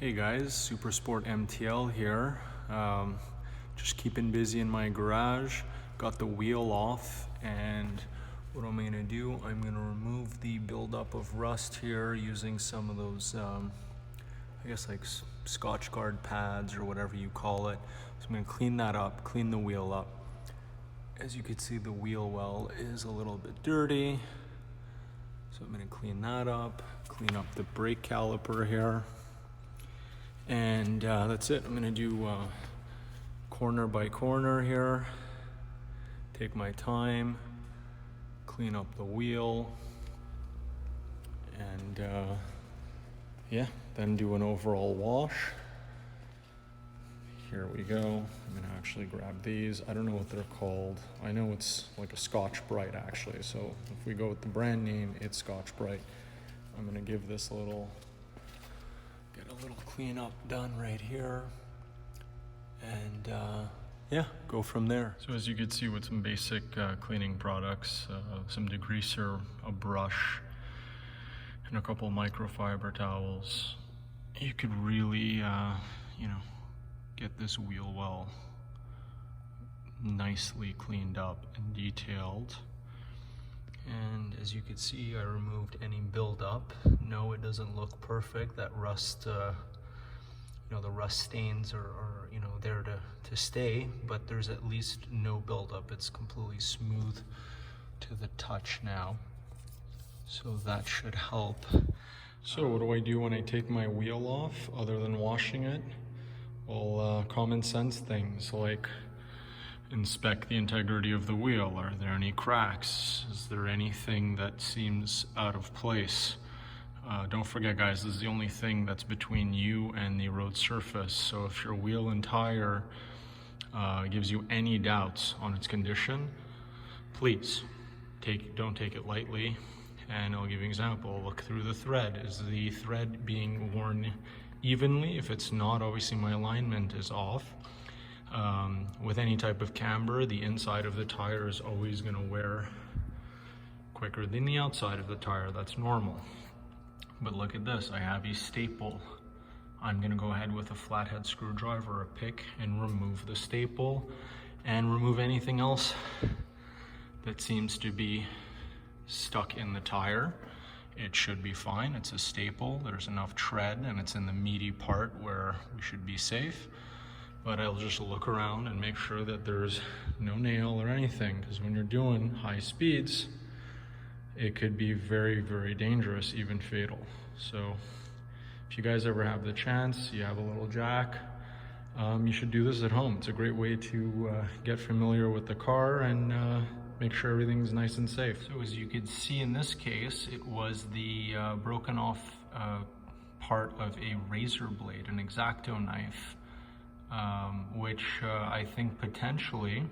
Hey guys, Supersport MTL here. Just keeping busy in my garage. Got the wheel off, and what I'm gonna do, I'm gonna remove the buildup of rust here using some of those, I guess like Scotch Guard pads or whatever you call it. So I'm gonna clean that up, clean the wheel up. As you can see, the wheel well is a little bit dirty. So I'm gonna clean that up, clean up the brake caliper here. And that's it. I'm gonna do corner by corner here. Take my time, clean up the wheel, and yeah, then do an overall wash. Here we go. I'm gonna actually grab these. I don't know what they're called. I know it's like a Scotch-Brite actually. So if we go with the brand name, it's Scotch-Brite. I'm gonna give this get a little cleanup done right here, and yeah, go from there. So as you can see, with some basic cleaning products, some degreaser, a brush, and a couple microfiber towels, you could really, get this wheel well nicely cleaned up and detailed. And as you can see, I removed any buildup. No, it doesn't look perfect. That rust, the rust stains are there to stay, but there's at least no buildup. It's completely smooth to the touch now. So that should help. So what do I do when I take my wheel off other than washing it? Well, common sense things like inspect the integrity of the wheel. Are there any cracks? Is there anything that seems out of place? Don't forget, guys, this is the only thing that's between you and the road surface. So if your wheel and tire gives you any doubts on its condition, please don't take it lightly. And I'll give you an example. Look through the thread. Is the thread being worn evenly? If it's not, obviously my alignment is off. With any type of camber, the inside of the tire is always going to wear quicker than the outside of the tire. That's normal. But look at this, I have a staple. I'm going to go ahead with a flathead screwdriver or a pick and remove the staple and remove anything else that seems to be stuck in the tire. It should be fine. It's a staple. There's enough tread and it's in the meaty part where we should be safe. But I'll just look around and make sure that there's no nail or anything, because when you're doing high speeds, it could be very, very dangerous, even fatal. So if you guys ever have the chance, you have a little jack, you should do this at home. It's a great way to get familiar with the car and make sure everything's nice and safe. So as you can see in this case, it was the broken off part of a razor blade, an X-Acto knife. Which I think potentially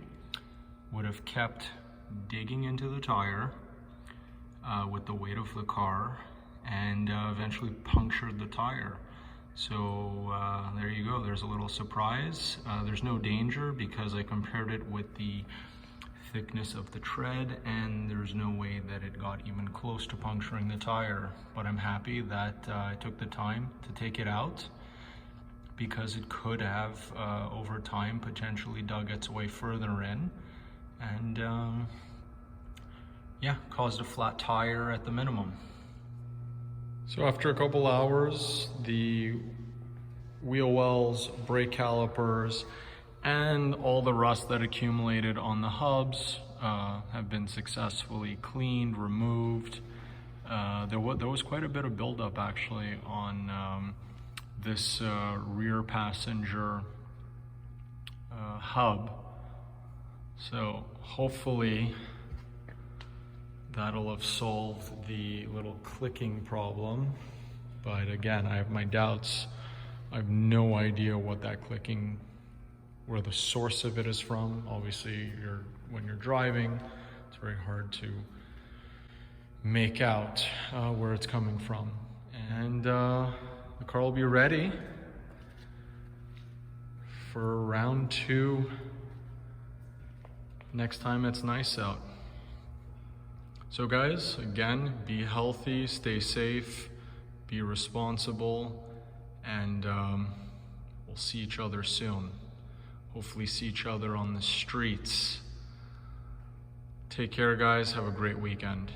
would have kept digging into the tire with the weight of the car and eventually punctured the tire. So there you go, there's a little surprise. There's no danger because I compared it with the thickness of the tread, and there's no way that it got even close to puncturing the tire. But I'm happy that I took the time to take it out, because it could have, over time, potentially dug its way further in and, yeah, caused a flat tire at the minimum. So after a couple hours, the wheel wells, brake calipers, and all the rust that accumulated on the hubs have been successfully cleaned, removed. There was quite a bit of buildup actually on this rear passenger hub. So hopefully that'll have solved the little clicking problem. But again, I have my doubts. I have no idea what that clicking, where the source of it is from. Obviously, when you're driving, it's very hard to make out where it's coming from. And the car will be ready for round 2 next time it's nice out. So guys, again, be healthy, stay safe, be responsible, and we'll see each other soon. Hopefully see each other on the streets. Take care, guys. Have a great weekend.